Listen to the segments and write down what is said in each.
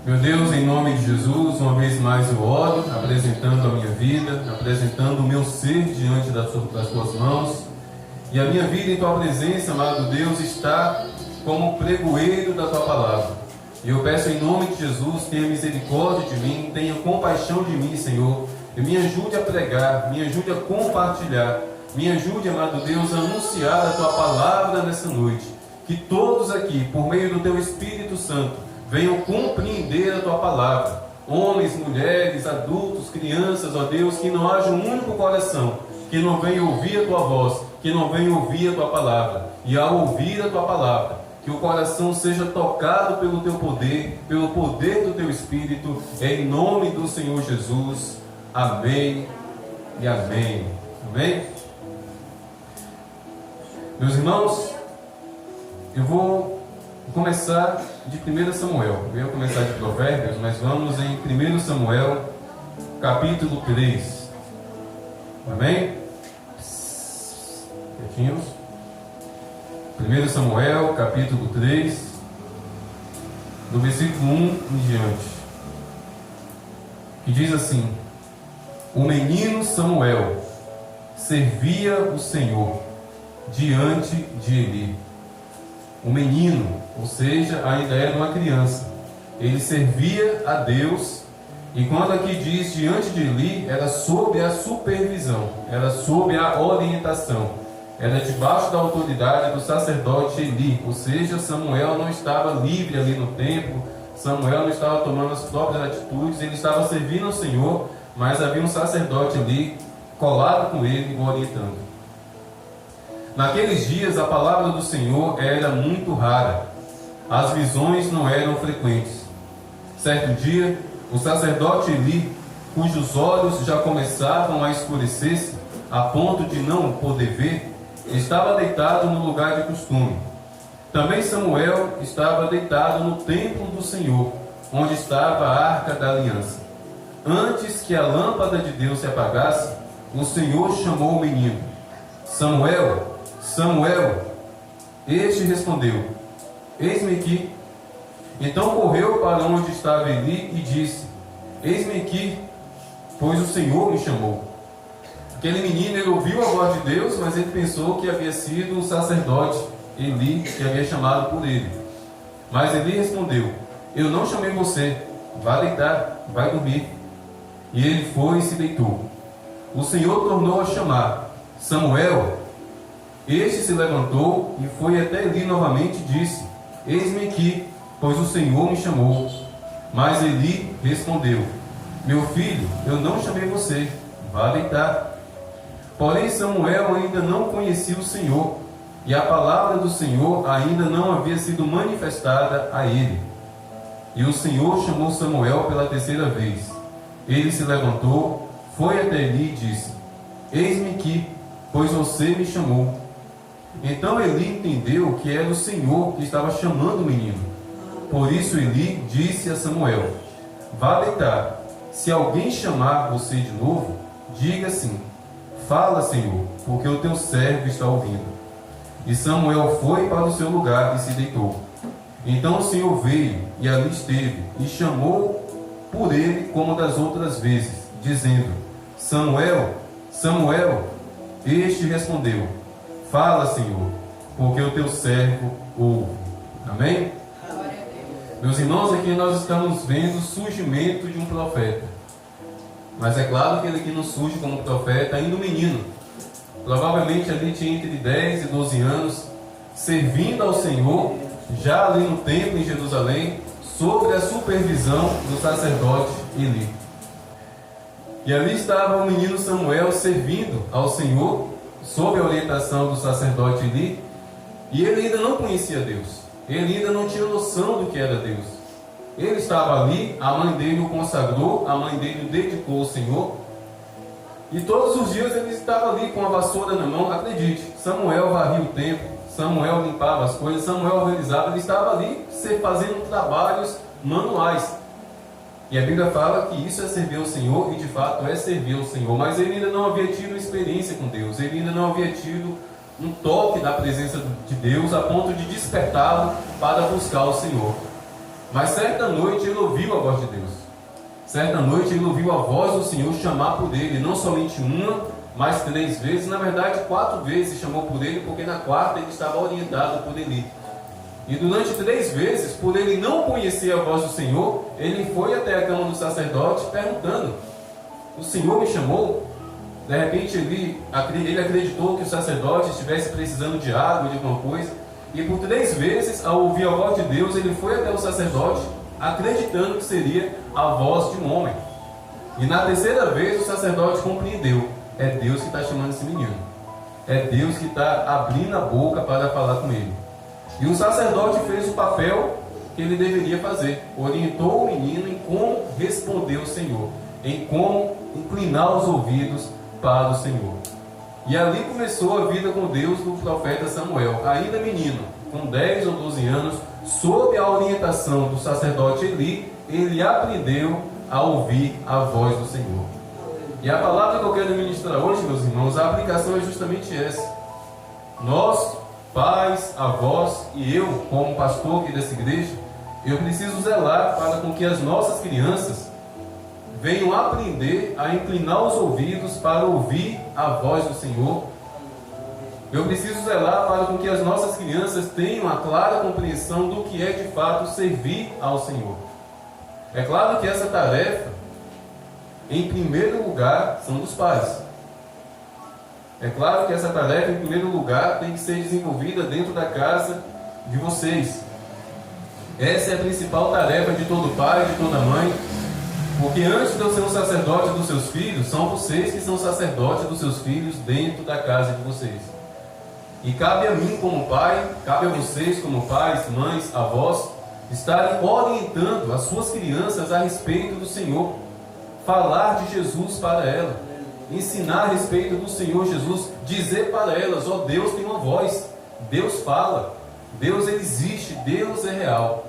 Meu Deus, em nome de Jesus, uma vez mais eu oro, apresentando a minha vida, apresentando o meu ser diante das tuas mãos. E a minha vida em tua presença, amado Deus, está como pregoeiro da tua palavra. E eu peço em nome de Jesus, tenha misericórdia de mim, tenha compaixão de mim, Senhor. E me ajude a pregar, me ajude a compartilhar, me ajude, amado Deus, a anunciar a tua palavra nessa noite. Que todos aqui, por meio do teu Espírito Santo, venham compreender a tua palavra. Homens, mulheres, adultos, crianças, ó Deus, que não haja um único coração que não venha ouvir a tua voz, que não venha ouvir a tua palavra. E ao ouvir a tua palavra, que o coração seja tocado pelo teu poder, pelo poder do teu Espírito, em nome do Senhor Jesus. Amém e amém. Amém? Meus irmãos, eu vou começar de 1 Samuel. Eu ia começar de Provérbios, mas vamos em 1 Samuel, capítulo 3. Amém? Quietinhos. 1 Samuel, capítulo 3, do versículo 1 em diante, que diz assim: O menino Samuel servia o Senhor diante de Eli. O menino, ou seja, ainda era uma criança, ele servia a Deus. E quando aqui diz diante de Eli, era sob a supervisão, era sob a orientação, era debaixo da autoridade do sacerdote Eli. Ou seja, Samuel não estava livre ali no templo, Samuel não estava tomando as próprias atitudes, ele estava servindo ao Senhor, mas havia um sacerdote ali colado com ele, o orientando. Naqueles dias a palavra do Senhor era muito rara, as visões não eram frequentes. Certo dia, o sacerdote Eli, cujos olhos já começavam a escurecer-se a ponto de não poder ver, estava deitado no lugar de costume. Também Samuel estava deitado no templo do Senhor, onde estava a arca da aliança. Antes que a lâmpada de Deus se apagasse, o Senhor chamou o menino: Samuel, Samuel. Este respondeu: Eis-me aqui. Então correu para onde estava Eli e disse: Eis-me aqui, pois o Senhor me chamou. Aquele menino, ele ouviu a voz de Deus, mas ele pensou que havia sido o sacerdote Eli que havia chamado por ele. Mas Eli respondeu: Eu não chamei você, vá deitar, vai dormir. E ele foi e se deitou. O Senhor tornou a chamar: Samuel. Este se levantou e foi até Eli novamente e disse: Eis-me aqui, pois o Senhor me chamou. Mas Eli respondeu: Meu filho, eu não chamei você, vá deitar. Porém Samuel ainda não conhecia o Senhor, e a palavra do Senhor ainda não havia sido manifestada a ele. E o Senhor chamou Samuel pela terceira vez. Ele se levantou, foi até Eli e disse: Eis-me aqui, pois você me chamou. Então Eli entendeu que era o Senhor que estava chamando o menino. Por isso Eli disse a Samuel: Vá deitar. Se alguém chamar você de novo, diga assim: Fala, Senhor, porque o teu servo está ouvindo. E Samuel foi para o seu lugar e se deitou. Então o Senhor veio e ali esteve, e chamou por ele como das outras vezes, dizendo: Samuel, Samuel. Este respondeu: Fala, Senhor, porque o teu servo ouve. Amém? Meus irmãos, aqui nós estamos vendo o surgimento de um profeta. Mas é claro que ele aqui não surge como profeta ainda um menino. Provavelmente ali tinha entre 10 e 12 anos, servindo ao Senhor, já ali no templo em Jerusalém, sob a supervisão do sacerdote Eli. E ali estava o menino Samuel servindo ao Senhor, sob a orientação do sacerdote Eli, e ele ainda não conhecia Deus, ele ainda não tinha noção do que era Deus. Ele estava ali, a mãe dele o consagrou, a mãe dele o dedicou ao Senhor, e todos os dias ele estava ali com a vassoura na mão. Acredite, Samuel varria o templo, Samuel limpava as coisas, Samuel organizava, ele estava ali fazendo trabalhos manuais. E a Bíblia fala que isso é servir ao Senhor, e de fato é servir ao Senhor, mas ele ainda não havia tido experiência com Deus, ele ainda não havia tido um toque da presença de Deus a ponto de despertá-lo para buscar o Senhor. Mas certa noite ele ouviu a voz de Deus. Certa noite ele ouviu a voz do Senhor chamar por ele, não somente uma, mas 3 vezes, na verdade 4 vezes chamou por ele, porque na quarta ele estava orientado por Eli. E durante 3 vezes, por ele não conhecer a voz do Senhor, ele foi até a cama do sacerdote perguntando: o Senhor me chamou? De repente ele acreditou que o sacerdote estivesse precisando de água, de alguma coisa. E por 3 vezes, ao ouvir a voz de Deus, ele foi até o sacerdote, acreditando que seria a voz de um homem. E na 3ª vez, o sacerdote compreendeu: é Deus que está chamando esse menino. É Deus que está abrindo a boca para falar com ele. E o sacerdote fez o papel que ele deveria fazer. Orientou o menino em como responder ao Senhor, em como inclinar os ouvidos para o Senhor. E ali começou a vida com Deus do profeta Samuel, ainda menino, com 10 ou 12 anos, sob a orientação do sacerdote Eli, ele aprendeu a ouvir a voz do Senhor. E a palavra que eu quero ministrar hoje, meus irmãos, a aplicação é justamente essa. Nós, pais, avós e eu, como pastor aqui dessa igreja, eu preciso zelar para com que as nossas crianças venham aprender a inclinar os ouvidos para ouvir a voz do Senhor. Eu preciso zelar para com que as nossas crianças tenham a clara compreensão do que é de fato servir ao Senhor. É claro que essa tarefa, em primeiro lugar, são dos pais. É claro que essa tarefa, em primeiro lugar, tem que ser desenvolvida dentro da casa de vocês. Essa é a principal tarefa de todo pai, de toda mãe, porque antes de eu ser um sacerdote dos seus filhos, são vocês que são sacerdotes dos seus filhos dentro da casa de vocês. E cabe a mim como pai, cabe a vocês como pais, mães, avós, estarem orientando as suas crianças a respeito do Senhor, falar de Jesus para elas, ensinar a respeito do Senhor Jesus, dizer para elas: ó, Deus tem uma voz, Deus fala, Deus ele existe, Deus é real.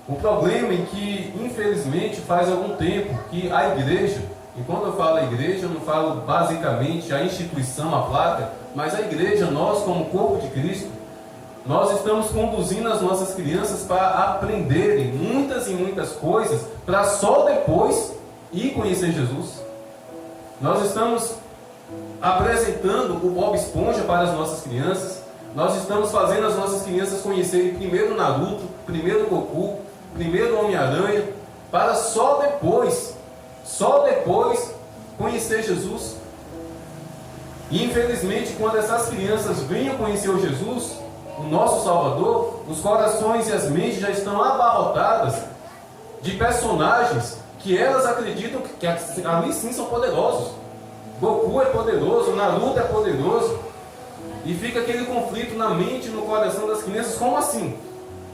O problema é que, infelizmente, faz algum tempo que a igreja, e quando eu falo a igreja, eu não falo basicamente a instituição, a placa, mas a igreja, nós como corpo de Cristo, nós estamos conduzindo as nossas crianças para aprenderem muitas e muitas coisas, para só depois ir conhecer Jesus. Nós estamos apresentando o Bob Esponja para as nossas crianças. Nós estamos fazendo as nossas crianças conhecerem primeiro Naruto, primeiro Goku, primeiro Homem-Aranha, para só depois conhecer Jesus. E infelizmente, quando essas crianças venham conhecer o Jesus, o nosso Salvador, os corações e as mentes já estão abarrotadas de personagens que elas acreditam que ali sim são poderosos. Goku é poderoso, Naruto é poderoso. E fica aquele conflito na mente e no coração das crianças: como assim?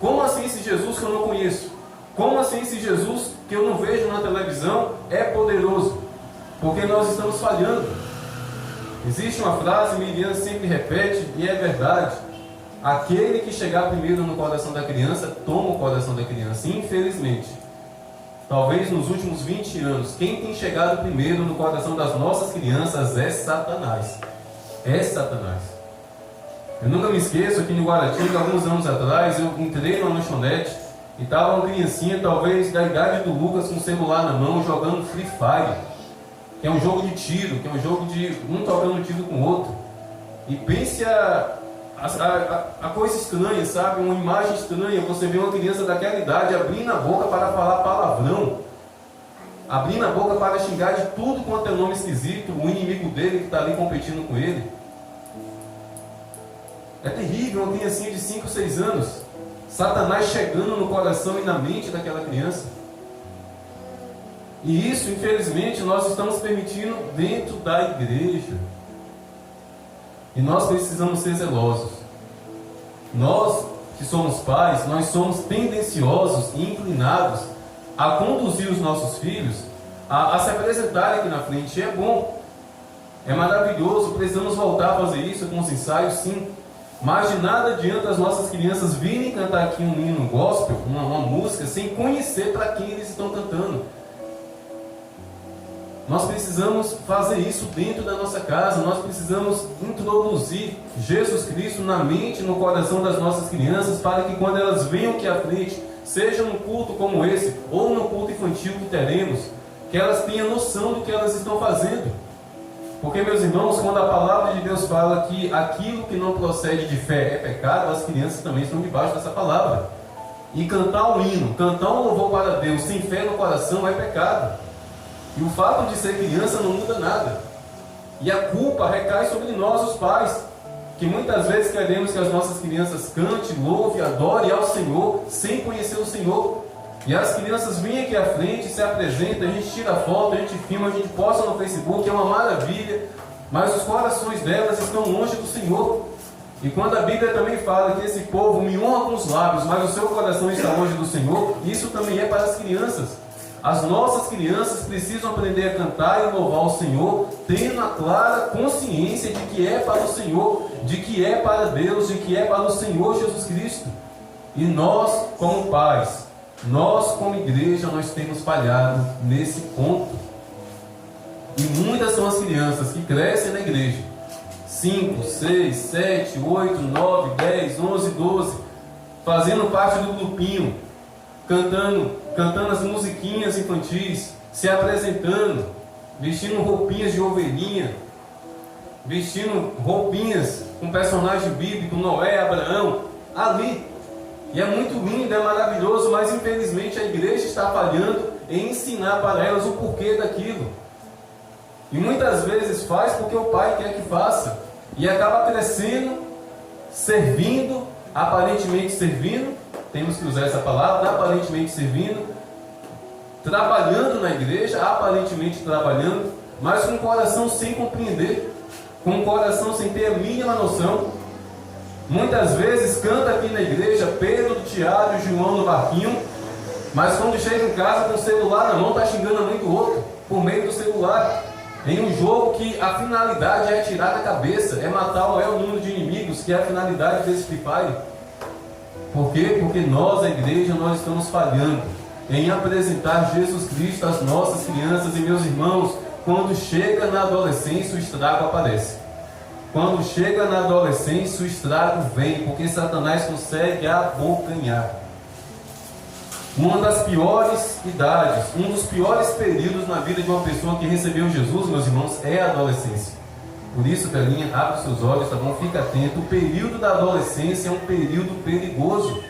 Como assim esse Jesus que eu não conheço? Como assim esse Jesus que eu não vejo na televisão é poderoso? Porque nós estamos falhando. Existe uma frase, Miriam sempre repete, e é verdade: aquele que chegar primeiro no coração da criança, toma o coração da criança. Infelizmente, talvez nos últimos 20 anos, quem tem chegado primeiro no coração das nossas crianças é Satanás. É Satanás. Eu nunca me esqueço, aqui no Guaratinga, alguns anos atrás, eu entrei numa lanchonete e estava uma criancinha, talvez da idade do Lucas, com o celular na mão, jogando Free Fire, que é um jogo de tiro, que é um jogo de um tocando tiro com o outro. E pense a coisa estranha, sabe? Uma imagem estranha, você vê uma criança daquela idade abrindo a boca para falar palavrão, abrindo a boca para xingar de tudo quanto é nome esquisito, o inimigo dele que está ali competindo com ele. É terrível, uma criancinha de 5, 6 anos, Satanás chegando no coração e na mente daquela criança. E isso, infelizmente, nós estamos permitindo dentro da igreja. E nós precisamos ser zelosos. Nós que somos pais, nós somos tendenciosos e inclinados a conduzir os nossos filhos a se apresentarem aqui na frente. É bom, é maravilhoso, precisamos voltar a fazer isso com os ensaios, sim. Mas de nada adianta as nossas crianças virem cantar aqui um hino gospel, uma música, sem conhecer para quem eles estão cantando. Nós precisamos fazer isso dentro da nossa casa. Nós precisamos introduzir Jesus Cristo na mente e no coração das nossas crianças, para que quando elas venham aqui à frente seja num culto como esse, ou no culto infantil que teremos, que elas tenham noção do que elas estão fazendo. Porque, meus irmãos, quando a palavra de Deus fala que aquilo que não procede de fé é pecado, as crianças também estão debaixo dessa palavra. E cantar um hino, cantar um louvor para Deus sem fé no coração é pecado. E o fato de ser criança não muda nada. E a culpa recai sobre nós, os pais, que muitas vezes queremos que as nossas crianças cantem, louvem, adorem ao Senhor, sem conhecer o Senhor. E as crianças vêm aqui à frente, se apresentam, a gente tira foto, a gente filma, a gente posta no Facebook, é uma maravilha, mas os corações delas estão longe do Senhor. E quando a Bíblia também fala que esse povo me honra com os lábios, mas o seu coração está longe do Senhor, isso também é para as crianças. As nossas crianças precisam aprender a cantar e louvar o Senhor, tendo a clara consciência de que é para o Senhor, de que é para Deus, de que é para o Senhor Jesus Cristo. E nós, como pais, nós como igreja, nós temos falhado nesse ponto. E muitas são as crianças que crescem na igreja, 5, 6, 7, 8, 9, 10, 11, 12, fazendo parte do grupinho, cantando as musiquinhas infantis, se apresentando, vestindo roupinhas de ovelhinha, vestindo roupinhas com personagem bíblico, Noé, Abraão, ali. E é muito lindo, é maravilhoso, mas infelizmente a igreja está falhando em ensinar para elas o porquê daquilo. E muitas vezes faz porque o pai quer que faça. E acaba crescendo, servindo, aparentemente servindo, temos que usar essa palavra, aparentemente servindo, trabalhando na igreja, aparentemente trabalhando, mas com o coração sem compreender, com o coração sem ter a mínima noção. Muitas vezes canta aqui na igreja Pedro, Tiago e João no barquinho, mas quando chega em casa com o celular na mão, está xingando a mãe do outro, por meio do celular, em um jogo que a finalidade é tirar da cabeça, é matar o maior número de inimigos, que é a finalidade desse Free Fire. Por quê? Porque nós, a igreja, nós estamos falhando em apresentar Jesus Cristo às nossas crianças. E meus irmãos, quando chega na adolescência, o estrago aparece. Quando chega na adolescência, o estrago vem, porque Satanás consegue abocanhar. Uma das piores idades, um dos piores períodos na vida de uma pessoa que recebeu Jesus, meus irmãos, é a adolescência. Por isso, Telinha, abre seus olhos, tá bom? Fica atento. O período da adolescência é um período perigoso.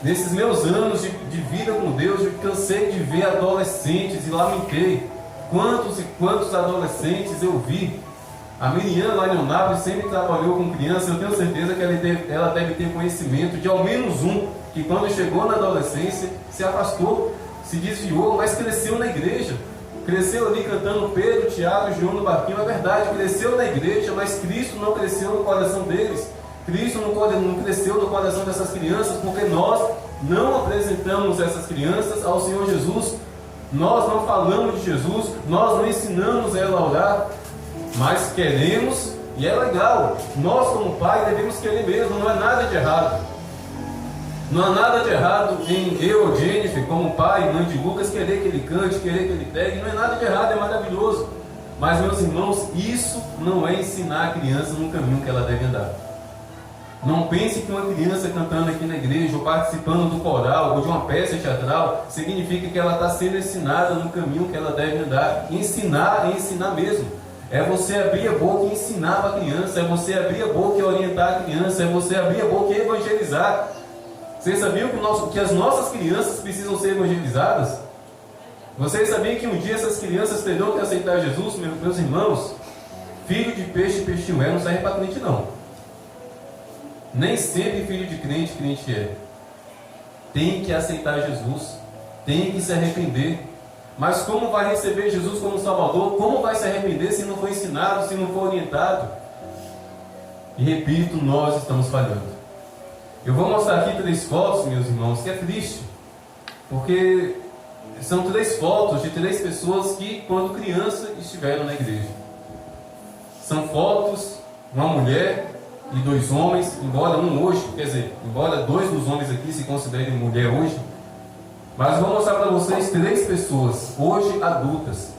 Nesses meus anos de vida com Deus, eu cansei de ver adolescentes e lamentei. Quantos e quantos adolescentes eu vi. A Miriam, lá em Leonardo, sempre trabalhou com criança. Eu tenho certeza que ela deve ter conhecimento de ao menos um que, quando chegou na adolescência, se afastou, se desviou, mas cresceu na igreja. Cresceu ali cantando Pedro, Tiago e João no barquinho. É verdade, cresceu na igreja, mas Cristo não cresceu no coração deles. Cristo não cresceu no coração dessas crianças, porque nós não apresentamos essas crianças ao Senhor Jesus. Nós não falamos de Jesus, nós não ensinamos ela a orar, mas queremos, e é legal. Nós, como pai, devemos querer mesmo, não é nada de errado. Não há nada de errado em eu, Jennifer, como pai, mãe de Lucas, querer que ele cante, querer que ele pegue. Não é nada de errado, é maravilhoso. Mas, meus irmãos, isso não é ensinar a criança no caminho que ela deve andar. Não pense que uma criança cantando aqui na igreja, ou participando do coral, ou de uma peça teatral, significa que ela está sendo ensinada no caminho que ela deve andar. Ensinar é ensinar mesmo. É você abrir a boca e ensinar para a criança, é você abrir a boca e orientar a criança, é você abrir a boca e evangelizar. Vocês sabiam que as nossas crianças precisam ser evangelizadas? Vocês sabiam que um dia essas crianças terão que aceitar Jesus, meus irmãos? Filho de peixe, peixinho é, não serve para crente não. Nem sempre filho de crente, crente é. Tem que aceitar Jesus, tem que se arrepender. Mas como vai receber Jesus como Salvador? Como vai se arrepender se não for ensinado, se não for orientado? E repito, nós estamos falhando. Eu vou mostrar aqui 3 fotos, meus irmãos, que é triste, porque são 3 fotos de 3 pessoas que, quando criança, estiveram na igreja. São fotos, uma mulher e 2 homens, embora um hoje, quer dizer, embora 2 dos homens aqui se considerem mulher hoje, mas vou mostrar para vocês 3 pessoas, hoje adultas,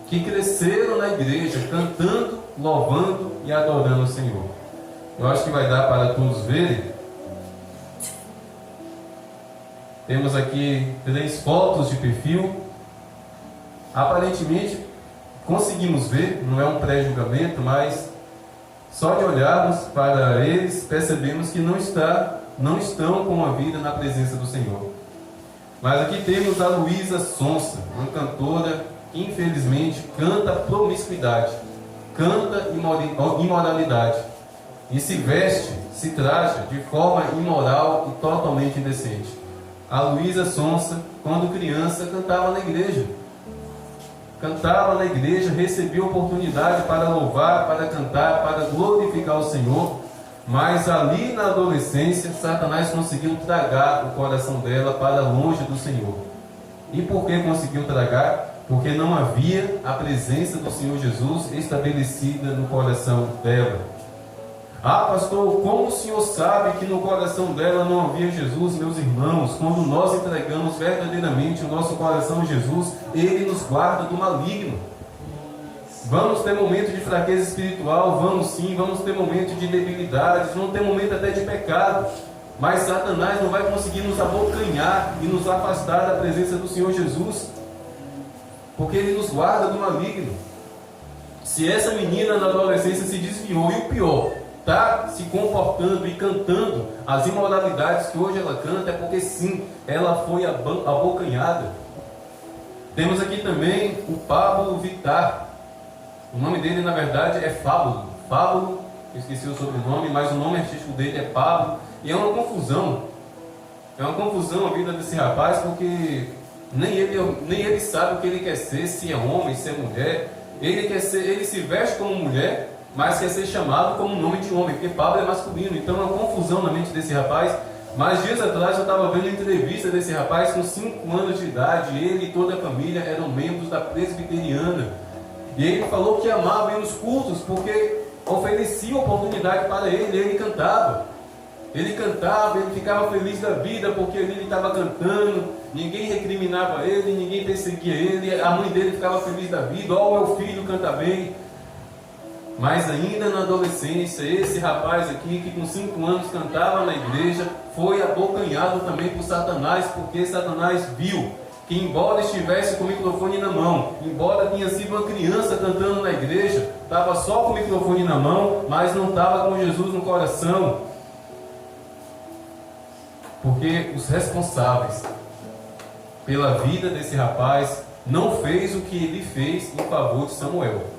que cresceram na igreja, cantando, louvando e adorando o Senhor. Eu acho que vai dar para todos verem. Temos aqui 3 fotos de perfil. Aparentemente, conseguimos ver, não é um pré-julgamento, mas só de olharmos para eles, percebemos que não estão com a vida na presença do Senhor. Mas aqui temos a Luísa Sonsa, uma cantora que infelizmente canta promiscuidade, canta imoralidade e se veste, se traja de forma imoral e totalmente indecente. A Luísa Sonsa, quando criança, cantava na igreja, recebia oportunidade para louvar, para cantar, para glorificar o Senhor, mas ali na adolescência, Satanás conseguiu tragar o coração dela para longe do Senhor. E por que conseguiu tragar? Porque não havia a presença do Senhor Jesus estabelecida no coração dela. Ah, pastor, como o senhor sabe que no coração dela não havia Jesus? Meus irmãos, quando nós entregamos verdadeiramente o nosso coração a Jesus, Ele nos guarda do maligno. Vamos ter momentos de fraqueza espiritual, vamos sim, vamos ter momentos de debilidades, vamos ter momentos até de pecado, mas Satanás não vai conseguir nos abocanhar e nos afastar da presença do Senhor Jesus, porque Ele nos guarda do maligno. Se essa menina na adolescência se desviou, e o pior, está se comportando e cantando as imoralidades que hoje ela canta, é porque sim, ela foi abocanhada. Temos aqui também o Pablo Vittar. O nome dele na verdade é Fábulo. Fábulo, eu esqueci o sobrenome, mas o nome artístico dele é Pablo. E é uma confusão. É uma confusão a vida desse rapaz, porque nem ele sabe o que ele quer ser, se é homem, se é mulher. Ele se veste como mulher, mas quer ser chamado como nome de homem, porque Pablo é masculino. Então é uma confusão na mente desse rapaz. Mas dias atrás eu estava vendo a entrevista desse rapaz com 5 anos de idade. Ele e toda a família eram membros da presbiteriana. E ele falou que amava ir nos cultos, porque oferecia oportunidade para ele. Ele cantava, ele ficava feliz da vida, porque ele estava cantando. Ninguém recriminava ele, ninguém perseguia ele. A mãe dele ficava feliz da vida. Ó, meu filho canta bem. Mas ainda na adolescência, esse rapaz aqui, que com 5 anos cantava na igreja, foi abocanhado também por Satanás, porque Satanás viu que, embora estivesse com o microfone na mão, embora tenha sido uma criança cantando na igreja, estava só com o microfone na mão, mas não estava com Jesus no coração. Porque os responsáveis pela vida desse rapaz não fez o que ele fez em favor de Samuel.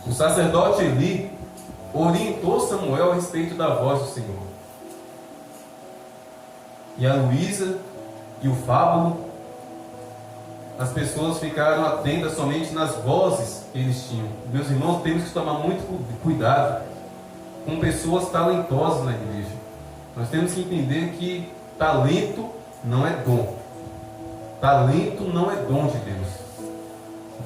O sacerdote Eli orientou Samuel a respeito da voz do Senhor. E a Luísa e o Fábulo, as pessoas ficaram atentas somente nas vozes que eles tinham. Meus irmãos, temos que tomar muito cuidado com pessoas talentosas na igreja. Nós temos que entender que talento não é dom. Talento não é dom de Deus.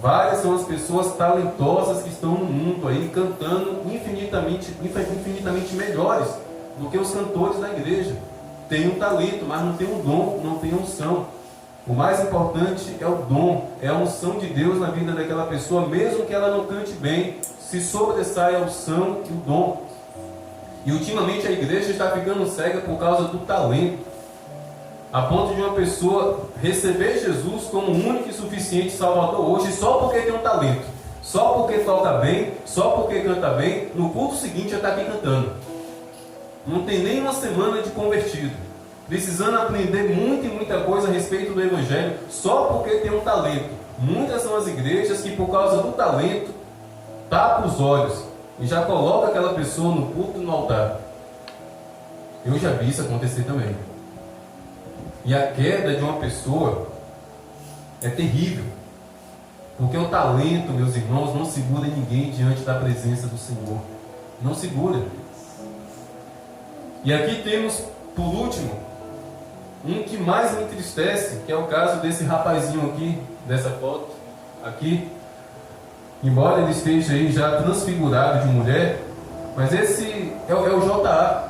Várias são as pessoas talentosas que estão no mundo aí cantando infinitamente melhores do que os cantores da igreja. Tem um talento, mas não tem um dom, não tem unção. O mais importante é o dom, é a unção de Deus na vida daquela pessoa, mesmo que ela não cante bem, se sobressai a unção e o dom. E ultimamente a igreja está ficando cega por causa do talento, a ponto de uma pessoa receber Jesus como único e suficiente Salvador hoje, só porque tem um talento, só porque toca bem, só porque canta bem, no culto seguinte já está aqui cantando. Não tem nem uma semana de convertido, precisando aprender muita coisa a respeito do Evangelho, só porque tem um talento. Muitas são as igrejas que, por causa do talento, tapam os olhos e já coloca aquela pessoa no culto e no altar. Eu já vi isso acontecer também. E a queda de uma pessoa é terrível, porque o talento, meus irmãos, não segura ninguém diante da presença do Senhor. Não segura. E aqui temos, por último, um que mais me entristece, que é o caso desse rapazinho aqui, dessa foto aqui. Embora ele esteja aí já transfigurado de mulher, mas esse é o J.A.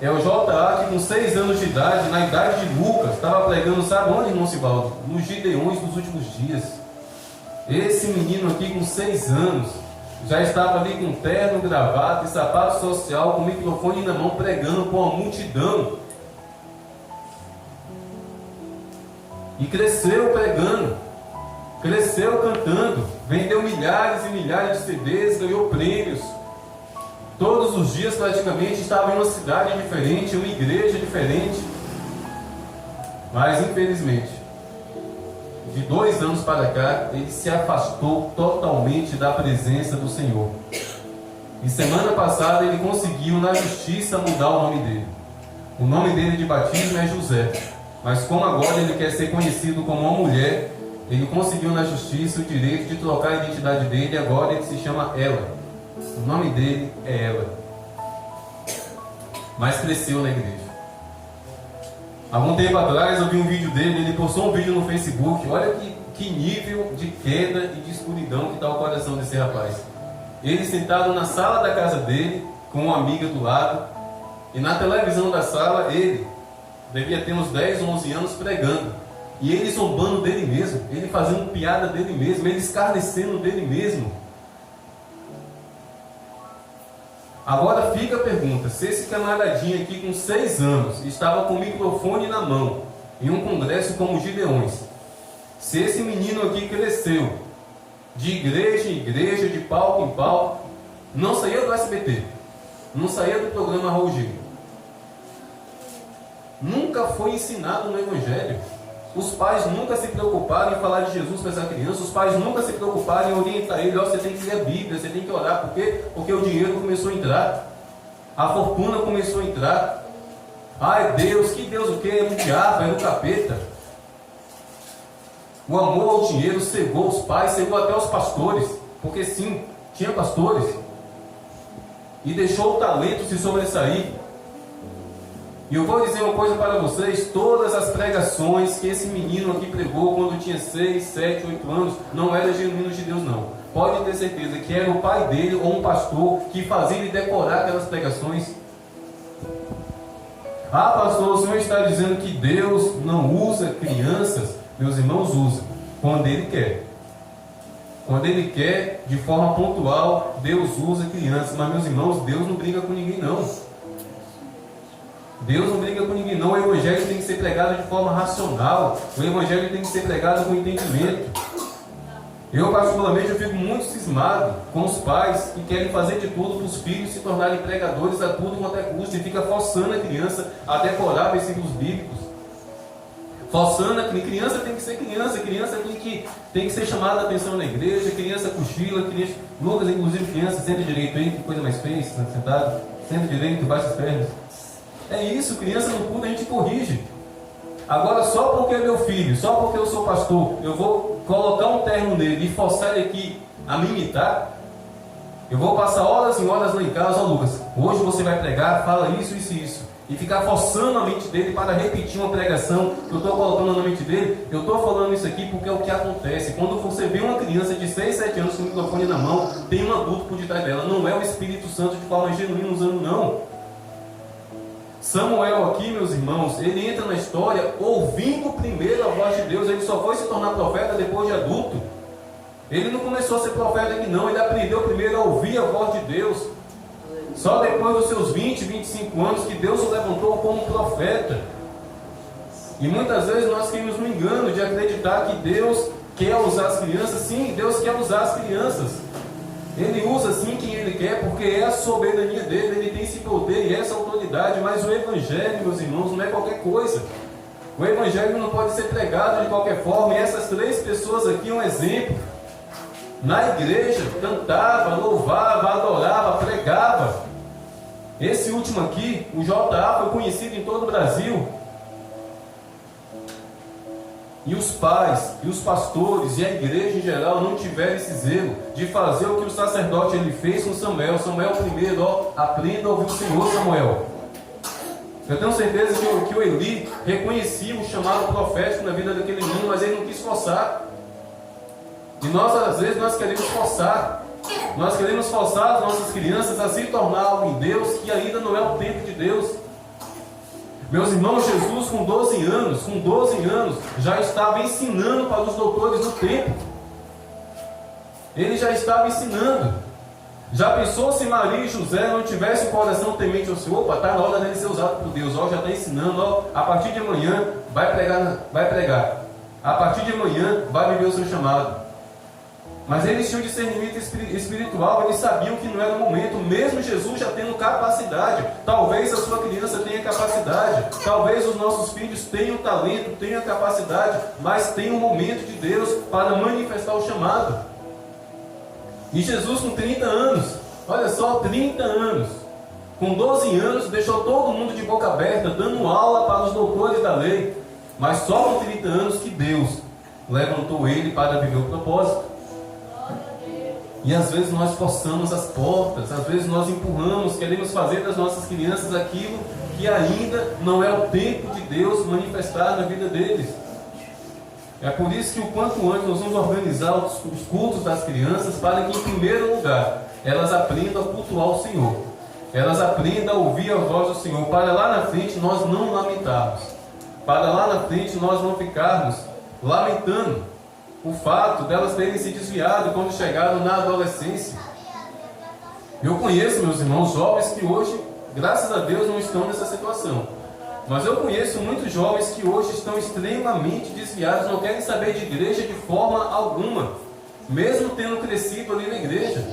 É o J.A. que com 6 anos de idade, na idade de Lucas, estava pregando, sabe onde, irmão Sivaldo? Nos Gideões dos últimos dias. Esse menino aqui com 6 anos, já estava ali com terno, gravata e sapato social, com o microfone na mão, pregando com a multidão. E cresceu pregando, cresceu cantando, vendeu milhares e milhares de CDs, ganhou prêmios. Todos os dias praticamente estava em uma cidade diferente, uma igreja diferente. Mas infelizmente, de 2 anos para cá, ele se afastou totalmente da presença do Senhor. E semana passada ele conseguiu na justiça mudar o nome dele. O nome dele de batismo é José, mas como agora ele quer ser conhecido como uma mulher, ele conseguiu na justiça o direito de trocar a identidade dele e agora ele se chama Ela. O nome dele é Ela. Mas cresceu na igreja. Algum tempo atrás eu vi um vídeo dele, ele postou um vídeo no Facebook. Olha que nível de queda e de escuridão que está o coração desse rapaz. Ele sentado na sala da casa dele, com uma amiga do lado, e na televisão da sala ele devia ter uns 10, 11 anos pregando. E ele zombando dele mesmo, ele fazendo piada dele mesmo, ele escarnecendo dele mesmo. Agora fica a pergunta, se esse camaradinho aqui com 6 anos estava com o microfone na mão, em um congresso como Gideões, se esse menino aqui cresceu de igreja em igreja, de palco em palco, não saía do SBT, não saía do programa Raul Gil, nunca foi ensinado no Evangelho. Os pais nunca se preocuparam em falar de Jesus para essa criança. Os pais nunca se preocuparam em orientar ele. Você tem que ler a Bíblia, você tem que orar. Por quê? Porque o dinheiro começou a entrar. A fortuna começou a entrar. Ai Deus, que Deus o quê? É o diabo, é o capeta. O amor ao dinheiro cegou os pais, cegou até os pastores. Porque sim, tinha pastores. E deixou o talento se sobressair. E eu vou dizer uma coisa para vocês, todas as pregações que esse menino aqui pregou quando tinha 6, 7, 8 anos, não eram genuínos de Deus não. Pode ter certeza que era o pai dele ou um pastor que fazia ele decorar aquelas pregações. Ah pastor, o senhor está dizendo que Deus não usa crianças? Meus irmãos, usa, quando Ele quer. Quando Ele quer, de forma pontual, Deus usa crianças. Mas meus irmãos, Deus não briga com ninguém não. Deus não briga com ninguém não. O Evangelho tem que ser pregado de forma racional. O Evangelho tem que ser pregado com entendimento. Eu particularmente eu fico muito cismado com os pais que querem fazer de tudo para os filhos se tornarem pregadores a tudo quanto é custo. E fica forçando a criança a decorar versículos bíblicos. Forçando a criança tem que ser criança. Criança tem que ser chamada a atenção na igreja. Criança cochila, criança... Lucas inclusive criança, senta direito aí, que coisa mais feia, sentado. Senta direito, baixa as pernas. É isso, criança não puda, a gente corrige. Agora, só porque é meu filho, só porque eu sou pastor, eu vou colocar um terno nele e forçar ele aqui a me imitar. Eu vou passar horas e horas lá em casa, ó Lucas, hoje você vai pregar, fala isso, isso e isso. E ficar forçando a mente dele para repetir uma pregação que eu estou colocando na mente dele. Eu estou falando isso aqui porque é o que acontece. Quando você vê uma criança de 6, 7 anos com o microfone na mão, tem um adulto por detrás dela. Não é o Espírito Santo de forma genuína usando, não. Samuel aqui, meus irmãos, ele entra na história ouvindo primeiro a voz de Deus. Ele só foi se tornar profeta depois de adulto. Ele não começou a ser profeta aqui não, ele aprendeu primeiro a ouvir a voz de Deus. Só depois dos seus 20, 25 anos que Deus o levantou como profeta. E muitas vezes nós caímos no engano de acreditar que Deus quer usar as crianças. Sim, Deus quer usar as crianças. Ele usa sim quem Ele quer, porque é a soberania dele, Ele tem esse poder e essa autoridade. Mas o Evangelho, meus irmãos, não é qualquer coisa. O Evangelho não pode ser pregado de qualquer forma. E essas 3 pessoas aqui é um exemplo. Na igreja, cantava, louvava, adorava, pregava. Esse último aqui, o JA, foi conhecido em todo o Brasil. E os pais, e os pastores, e a igreja em geral não tiveram esse zelo de fazer o que o sacerdote ele fez com Samuel. Samuel primeiro, ó, aprenda a ouvir o Senhor, Samuel. Eu tenho certeza que o Eli reconhecia o chamado profético na vida daquele menino, mas ele não quis forçar. E nós, às vezes, nós queremos forçar. Nós queremos forçar as nossas crianças a se tornar algo em Deus que ainda não é o tempo de Deus. Meus irmãos, Jesus com 12 anos, já estava ensinando para os doutores do templo. Ele já estava ensinando. Já pensou se Maria e José não tivessem o coração temente ao Senhor? Opa, está na hora dele ser usado por Deus. Ó, já está ensinando, ó, a partir de amanhã vai pregar. a partir de amanhã vai viver o seu chamado. Mas eles tinham discernimento espiritual, eles sabiam que não era o momento, mesmo Jesus já tendo capacidade. Talvez a sua criança tenha capacidade, talvez os nossos filhos tenham talento, tenham capacidade, mas tem um momento de Deus para manifestar o chamado. E Jesus com 30 anos, olha só, 30 anos, com 12 anos, deixou todo mundo de boca aberta, dando aula para os doutores da lei, mas só com 30 anos que Deus levantou ele para viver o propósito. E às vezes nós forçamos as portas, às vezes nós empurramos, queremos fazer das nossas crianças aquilo que ainda não é o tempo de Deus manifestar na vida deles. É por isso que o quanto antes nós vamos organizar os cultos das crianças para que, em primeiro lugar, elas aprendam a cultuar o Senhor. Elas aprendam a ouvir a voz do Senhor, para lá na frente nós não lamentarmos. Para lá na frente nós não ficarmos lamentando o fato delas terem se desviado quando chegaram na adolescência. Eu conheço, meus irmãos, jovens que hoje, graças a Deus, não estão nessa situação. Mas eu conheço muitos jovens que hoje estão extremamente desviados, não querem saber de igreja de forma alguma, mesmo tendo crescido ali na igreja,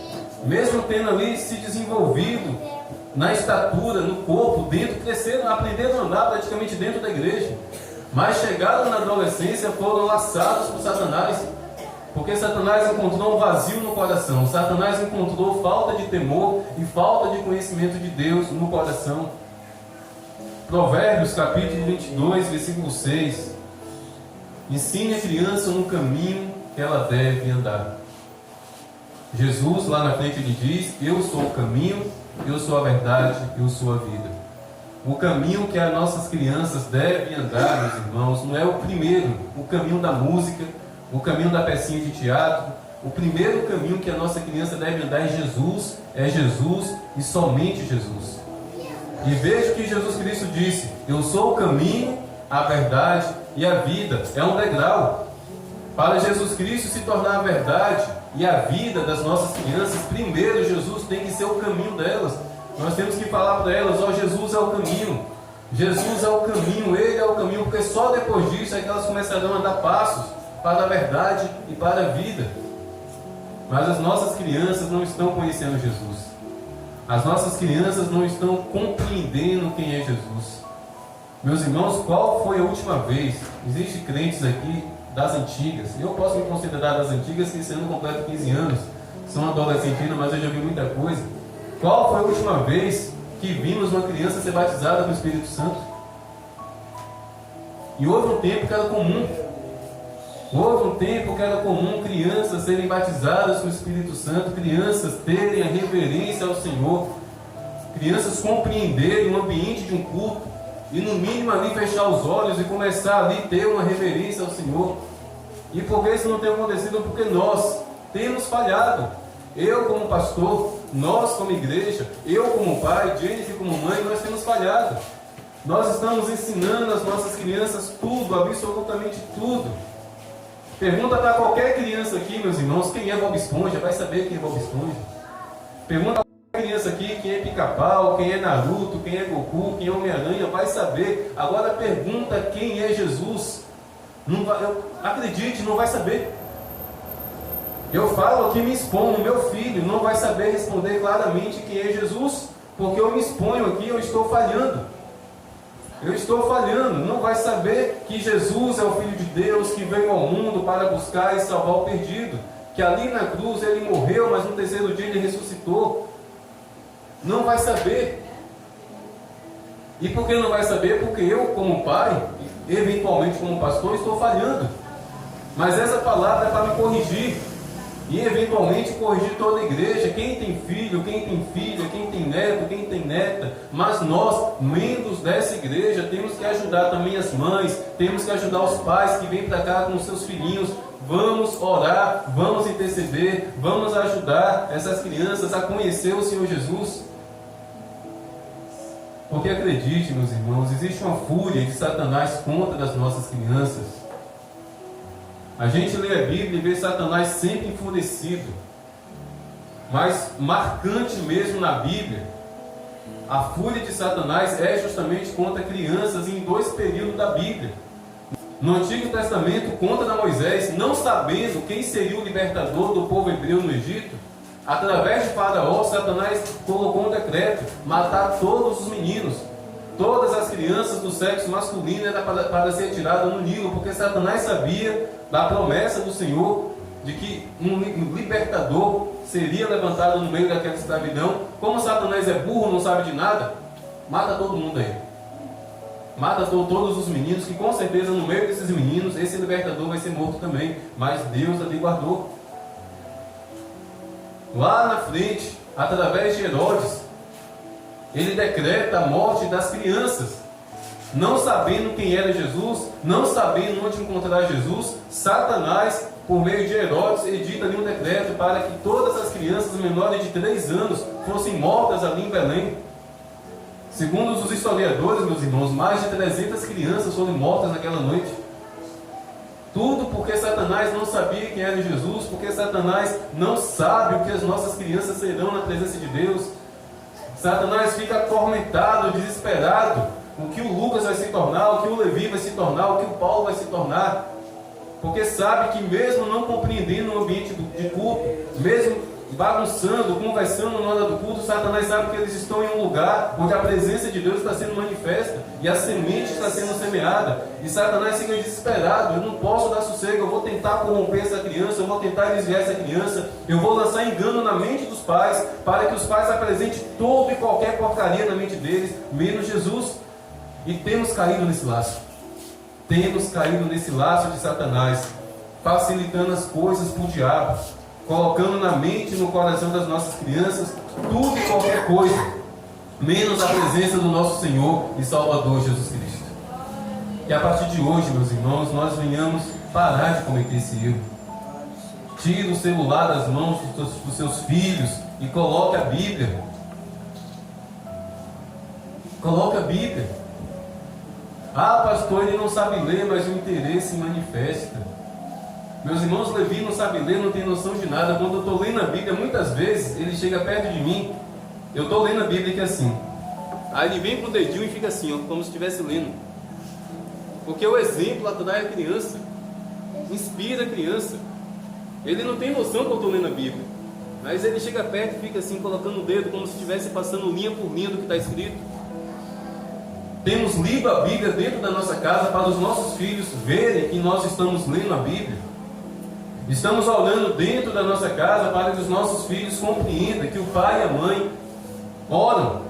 mesmo tendo ali se desenvolvido na estatura, no corpo, dentro, cresceram, aprenderam a andar praticamente dentro da igreja. Mas chegaram na adolescência, foram laçados por Satanás, porque Satanás encontrou um vazio no coração. Satanás encontrou falta de temor e falta de conhecimento de Deus no coração. Provérbios capítulo 22, versículo 6. Ensine a criança no caminho que ela deve andar. Jesus lá na frente ele diz: eu sou o caminho, eu sou a verdade, eu sou a vida. O caminho que as nossas crianças devem andar, meus irmãos, não é o primeiro, o caminho da música, o caminho da pecinha de teatro. O primeiro caminho que a nossa criança deve andar é Jesus e somente Jesus. E veja o que Jesus Cristo disse: eu sou o caminho, a verdade e a vida. É um degrau. Para Jesus Cristo se tornar a verdade e a vida das nossas crianças, primeiro Jesus tem que ser o caminho delas. Nós temos que falar para elas: ó, Jesus é o caminho, Jesus é o caminho, Ele é o caminho, porque só depois disso é que elas começarão a dar passos para a verdade e para a vida. Mas as nossas crianças não estão conhecendo Jesus, as nossas crianças não estão compreendendo quem é Jesus. Meus irmãos, qual foi a última vez? Existem crentes aqui das antigas, eu posso me considerar das antigas, que esse ano completo 15 anos, sou adolescente, mas eu já vi muita coisa. Qual foi a última vez que vimos uma criança ser batizada com o Espírito Santo? E houve um tempo que era comum. Houve um tempo que era comum crianças serem batizadas com o Espírito Santo, crianças terem a reverência ao Senhor, crianças compreenderem o ambiente de um culto e no mínimo ali fechar os olhos e começar ali a ter uma reverência ao Senhor. E por que isso não tem acontecido? Porque nós temos falhado. Eu como pastor, nós como igreja, eu como pai, Jennifer como mãe, nós temos falhado. Nós estamos ensinando as nossas crianças tudo, absolutamente tudo. Pergunta para qualquer criança aqui, meus irmãos, quem é Bob Esponja, vai saber quem é Bob Esponja. Pergunta para qualquer criança aqui quem é Pica-Pau, quem é Naruto, quem é Goku, quem é Homem-Aranha, vai saber. Agora pergunta quem é Jesus. Não vai, acredite, não vai saber. Eu falo aqui, me exponho, meu filho não vai saber responder claramente quem é Jesus, porque eu me exponho aqui, eu estou falhando. Eu estou falhando, não vai saber que Jesus é o Filho de Deus que veio ao mundo para buscar e salvar o perdido, que ali na cruz ele morreu, mas no terceiro dia ele ressuscitou. Não vai saber. E por que não vai saber? Porque eu, como pai, eventualmente como pastor, estou falhando. Mas essa palavra é para me corrigir. E eventualmente corrigir toda a igreja, quem tem filho, quem tem filha, quem tem neto, quem tem neta. Mas nós, membros dessa igreja, temos que ajudar também as mães, temos que ajudar os pais que vêm para cá com os seus filhinhos. Vamos orar, vamos interceder, vamos ajudar essas crianças a conhecer o Senhor Jesus. Porque acredite, meus irmãos, existe uma fúria de Satanás contra as nossas crianças. A gente lê a Bíblia e vê Satanás sempre enfurecido. Mas marcante mesmo na Bíblia, a fúria de Satanás é justamente contra crianças em dois períodos da Bíblia. No Antigo Testamento, conta a Moisés, não sabendo quem seria o libertador do povo hebreu no Egito, através de Faraó, Satanás colocou um decreto: matar todos os meninos, todas as crianças do sexo masculino era para ser tirada no Nilo, porque Satanás sabia da promessa do Senhor de que um libertador seria levantado no meio daquela escravidão. Como Satanás é burro, não sabe de nada, mata todo mundo aí. Mata todos os meninos, que com certeza no meio desses meninos, esse libertador vai ser morto também. Mas Deus ali guardou. Lá na frente, através de Herodes, ele decreta a morte das crianças. Não sabendo quem era Jesus, não sabendo onde encontrar Jesus, Satanás, por meio de Herodes, edita ali um decreto para que todas as crianças menores de 3 anos fossem mortas ali em Belém. Segundo os historiadores, meus irmãos, mais de 300 crianças foram mortas naquela noite. Tudo porque Satanás não sabia quem era Jesus, porque Satanás não sabe o que as nossas crianças serão na presença de Deus. Satanás fica atormentado, desesperado, o que o Lucas vai se tornar, o que o Levi vai se tornar, o que o Paulo vai se tornar. Porque sabe que mesmo não compreendendo o ambiente de culto, mesmo bagunçando, conversando na hora do culto, Satanás sabe que eles estão em um lugar onde a presença de Deus está sendo manifesta e a semente está sendo semeada, e Satanás fica desesperado: eu não posso dar sossego, eu vou tentar corromper essa criança, eu vou tentar desviar essa criança, eu vou lançar engano na mente dos pais, para que os pais apresentem toda e qualquer porcaria na mente deles, menos Jesus. E temos caído nesse laço. Temos caído nesse laço de Satanás, facilitando as coisas para o diabo, colocando na mente e no coração das nossas crianças tudo e qualquer coisa, menos a presença do nosso Senhor e Salvador Jesus Cristo. Que a partir de hoje, meus irmãos, nós venhamos parar de cometer esse erro. Tire o celular das mãos dos seus filhos e coloque a Bíblia. Coloque a Bíblia. Ah, pastor, ele não sabe ler, mas o interesse manifesta. Meus irmãos, Levi não sabe ler, não tem noção de nada. Quando eu estou lendo a Bíblia, muitas vezes ele chega perto de mim, eu estou lendo a Bíblia que é assim. Aí ele vem com o dedinho e fica assim, ó, como se estivesse lendo. Porque o exemplo atrai a criança, inspira a criança. Ele não tem noção que eu estou lendo a Bíblia, mas ele chega perto e fica assim, colocando o dedo, como se estivesse passando linha por linha do que está escrito. Temos lido a Bíblia dentro da nossa casa para os nossos filhos verem que nós estamos lendo a Bíblia. Estamos olhando dentro da nossa casa para que os nossos filhos compreendam que o pai e a mãe oram.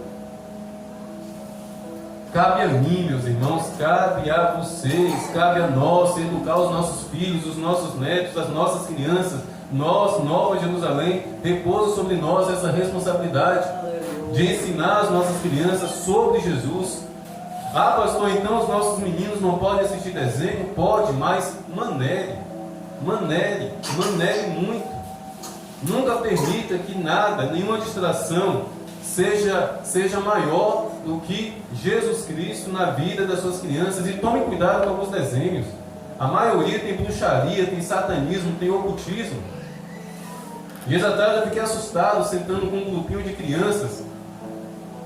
Cabe a mim, meus irmãos, cabe a vocês, cabe a nós educar os nossos filhos, os nossos netos, as nossas crianças. Nós, Nova Jerusalém, repousa sobre nós essa responsabilidade de ensinar as nossas crianças sobre Jesus. Ah, pastor, então os nossos meninos não podem assistir desenho? Pode, mas manere muito. Nunca permita que nada, nenhuma distração seja maior do que Jesus Cristo na vida das suas crianças. E tome cuidado com alguns desenhos. A maioria tem bruxaria, tem satanismo, tem ocultismo. Dias atrás eu fiquei assustado sentando com um grupinho de crianças.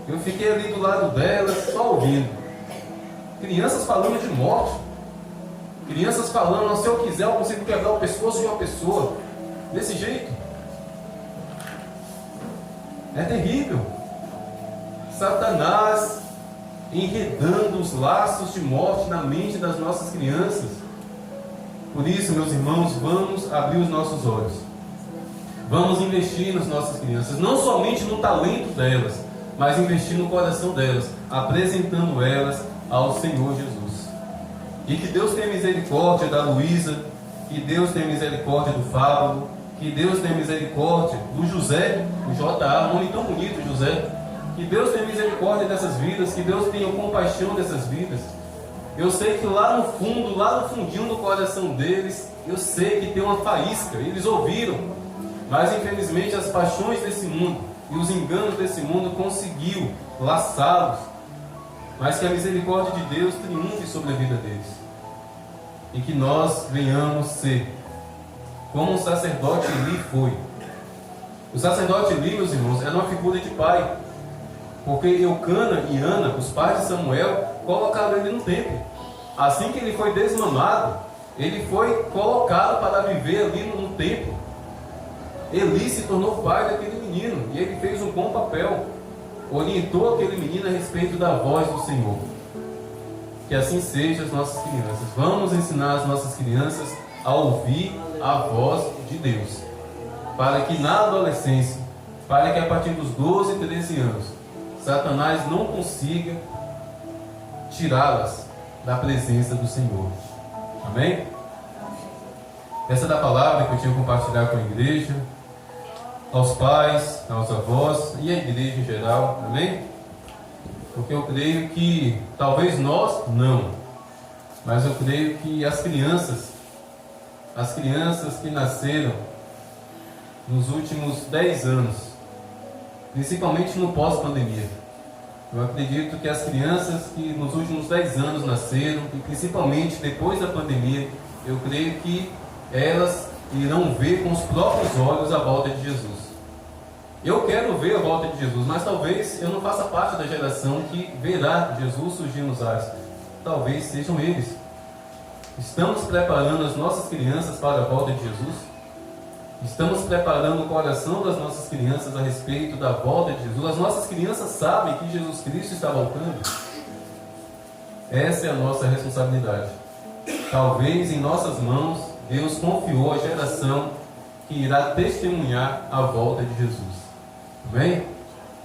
Eu fiquei ali do lado delas, só ouvindo. Crianças falando de morte. Crianças falando: se eu quiser eu consigo quebrar o pescoço de uma pessoa. Desse jeito. É terrível. Satanás enredando os laços de morte na mente das nossas crianças. Por isso, meus irmãos, vamos abrir os nossos olhos. Vamos investir nas nossas crianças, não somente no talento delas, mas investir no coração delas, apresentando elas ao Senhor Jesus. E que Deus tenha misericórdia da Luísa, que Deus tenha misericórdia do Fábio, que Deus tenha misericórdia do José, o J.A., um nome tão bonito, José. Que Deus tenha misericórdia dessas vidas, que Deus tenha compaixão dessas vidas. Eu sei que lá no fundo, lá no fundinho do coração deles, eu sei que tem uma faísca, eles ouviram, mas infelizmente as paixões desse mundo e os enganos desse mundo conseguiu laçá-los. Mas que a misericórdia de Deus triunfe sobre a vida deles. E que nós venhamos ser como o sacerdote Eli foi. O sacerdote Eli, meus irmãos, era uma figura de pai. Porque Eucana e Ana, os pais de Samuel, colocaram ele no templo. assim que ele foi desmamado, ele foi colocado para viver ali no templo. Eli se tornou pai daquele menino, e ele fez um bom papel, orientou aquele menino a respeito da voz do Senhor. Que assim seja as nossas crianças. Vamos ensinar as nossas crianças a ouvir a voz de Deus, para que na adolescência, para que a partir dos 12, 13 anos, Satanás não consiga tirá-las da presença do Senhor. Amém? Essa é da palavra que eu tinha que compartilhar com a igreja, aos pais, aos avós e à igreja em geral. Amém? Porque eu creio que, talvez nós não, mas eu creio que as crianças que nasceram nos últimos 10 anos, principalmente no pós-pandemia, eu acredito que as crianças que nos últimos 10 anos nasceram, e principalmente depois da pandemia, eu creio que elas irão ver com os próprios olhos a volta de Jesus. Eu quero ver a volta de Jesus, mas talvez eu não faça parte da geração que verá Jesus surgir nos ares. Talvez sejam eles. Estamos preparando as nossas crianças para a volta de Jesus? Estamos preparando o coração das nossas crianças a respeito da volta de Jesus? As nossas crianças sabem que Jesus Cristo está voltando? Essa é a nossa responsabilidade. Talvez em nossas mãos Deus confiou a geração que irá testemunhar a volta de Jesus. Amém?